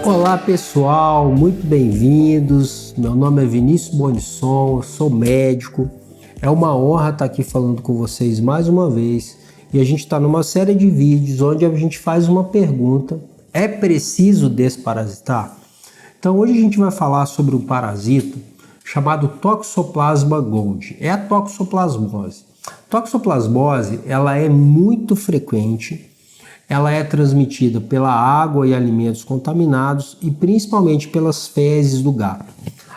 Olá pessoal, muito bem-vindos. Meu nome é Vinícius Bonisson, eu sou médico. É uma honra estar aqui falando com vocês mais uma vez. E a gente está numa série de vídeos onde a gente faz uma pergunta: é preciso desparasitar? Então hoje a gente vai falar sobre um parasita chamado Toxoplasma gondii. É a toxoplasmose. Toxoplasmose, ela é muito frequente. Ela é transmitida pela água e alimentos contaminados e principalmente pelas fezes do gato.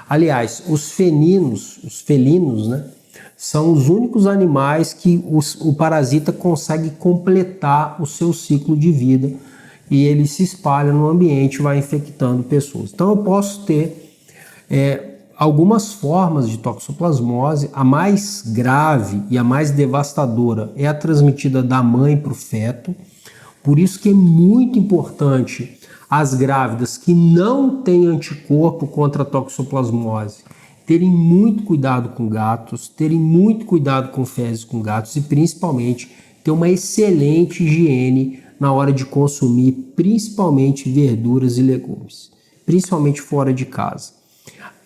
Aliás, os felinos, né, são os únicos animais que o parasita consegue completar o seu ciclo de vida e ele se espalha no ambiente e vai infectando pessoas. Então eu posso ter algumas formas de toxoplasmose. A mais grave e a mais devastadora é a transmitida da mãe para o feto. Por isso que é muito importante as grávidas que não têm anticorpo contra a toxoplasmose terem muito cuidado com gatos, terem muito cuidado com fezes com gatos e principalmente ter uma excelente higiene na hora de consumir principalmente verduras e legumes, principalmente fora de casa.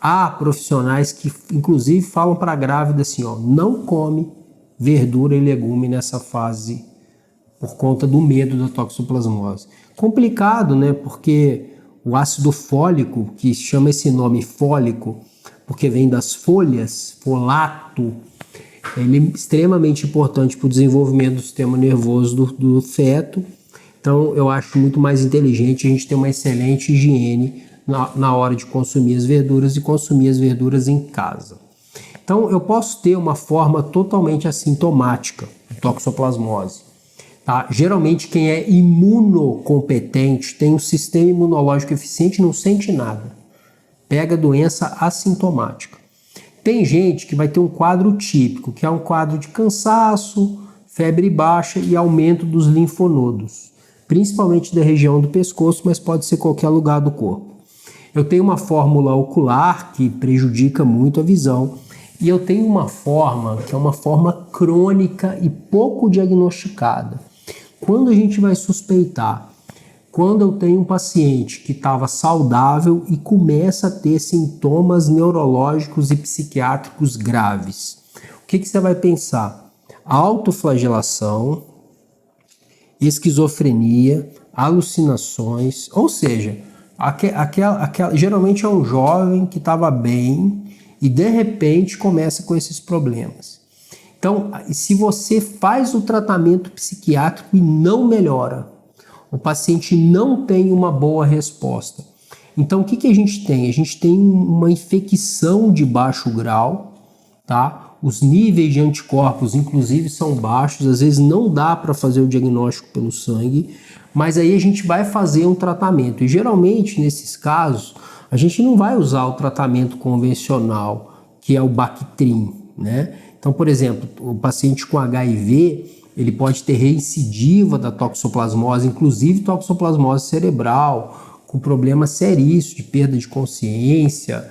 Há profissionais que inclusive falam para a grávida assim, não come verdura e legume nessa fase por conta do medo da toxoplasmose. Complicado, né? Porque o ácido fólico, que chama esse nome fólico, porque vem das folhas, folato, ele é extremamente importante para o desenvolvimento do sistema nervoso do feto. Então, eu acho muito mais inteligente a gente ter uma excelente higiene na hora de consumir as verduras e consumir as verduras em casa. Então, eu posso ter uma forma totalmente assintomática de toxoplasmose. Tá? Geralmente quem é imunocompetente, tem um sistema imunológico eficiente, não sente nada. Pega a doença assintomática. Tem gente que vai ter um quadro típico, que é um quadro de cansaço, febre baixa e aumento dos linfonodos, principalmente da região do pescoço, mas pode ser qualquer lugar do corpo. Eu tenho uma fórmula ocular que prejudica muito a visão. E eu tenho uma forma que é uma forma crônica e pouco diagnosticada. Quando a gente vai suspeitar? Quando eu tenho um paciente que estava saudável e começa a ter sintomas neurológicos e psiquiátricos graves. O que você vai pensar? Autoflagelação, esquizofrenia, alucinações, ou seja, geralmente é um jovem que estava bem e de repente começa com esses problemas. Então, se você faz o tratamento psiquiátrico e não melhora, o paciente não tem uma boa resposta. Então, o que a gente tem? A gente tem uma infecção de baixo grau, tá? Os níveis de anticorpos, inclusive, são baixos, às vezes não dá para fazer o diagnóstico pelo sangue, mas aí a gente vai fazer um tratamento. E geralmente, nesses casos, a gente não vai usar o tratamento convencional, que é o Bactrim, né? Então, por exemplo, o paciente com HIV, ele pode ter recidiva da toxoplasmose, inclusive toxoplasmose cerebral, com problemas seríssimos de perda de consciência,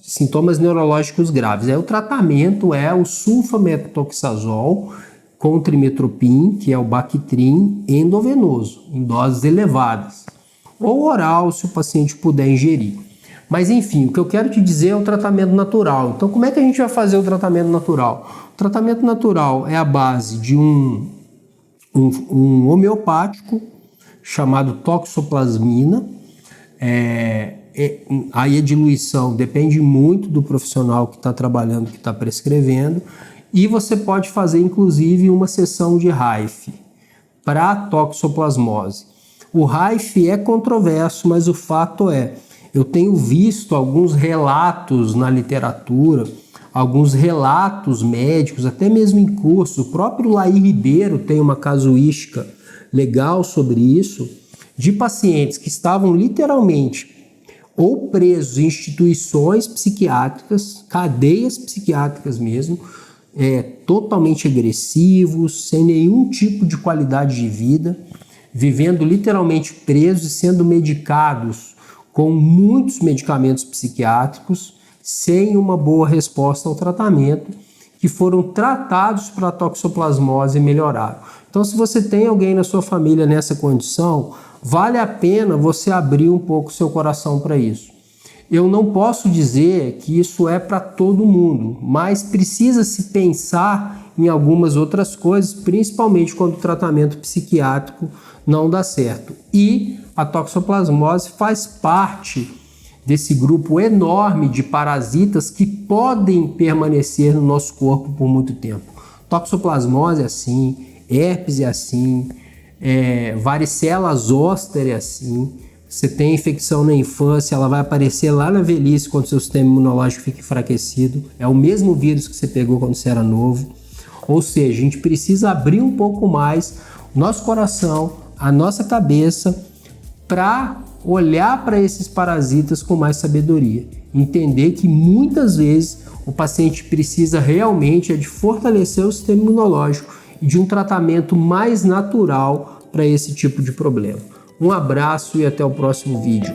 sintomas neurológicos graves. Aí o tratamento é o sulfamethoxazol com trimmetoprim, que é o Bactrim endovenoso, em doses elevadas, ou oral, se o paciente puder ingerir. Mas enfim, o que eu quero te dizer é o tratamento natural. Então, como é que a gente vai fazer o tratamento natural? O tratamento natural é a base de um homeopático chamado toxoplasmina. Aí a diluição depende muito do profissional que está trabalhando, que está prescrevendo. E você pode fazer, inclusive, uma sessão de RAIF para toxoplasmose. O RAIF é controverso, mas o fato é, eu tenho visto alguns relatos na literatura, alguns relatos médicos, até mesmo em curso. O próprio Laí Ribeiro tem uma casuística legal sobre isso, de pacientes que estavam literalmente ou presos em instituições psiquiátricas, cadeias psiquiátricas mesmo, totalmente agressivos, sem nenhum tipo de qualidade de vida, vivendo literalmente presos e sendo medicados com muitos medicamentos psiquiátricos, sem uma boa resposta ao tratamento, que foram tratados para a toxoplasmose e melhoraram. Então, se você tem alguém na sua família nessa condição, vale a pena você abrir um pouco seu coração para isso. Eu não posso dizer que isso é para todo mundo, mas precisa se pensar em algumas outras coisas, principalmente quando o tratamento psiquiátrico não dá certo. E a toxoplasmose faz parte desse grupo enorme de parasitas que podem permanecer no nosso corpo por muito tempo. Toxoplasmose é assim, herpes é assim, varicela zoster é assim. Você tem infecção na infância, ela vai aparecer lá na velhice quando seu sistema imunológico fica enfraquecido. É o mesmo vírus que você pegou quando você era novo. Ou seja, a gente precisa abrir um pouco mais o nosso coração, a nossa cabeça, para olhar para esses parasitas com mais sabedoria. Entender que muitas vezes o paciente precisa realmente de fortalecer o sistema imunológico e de um tratamento mais natural para esse tipo de problema. Um abraço e até o próximo vídeo.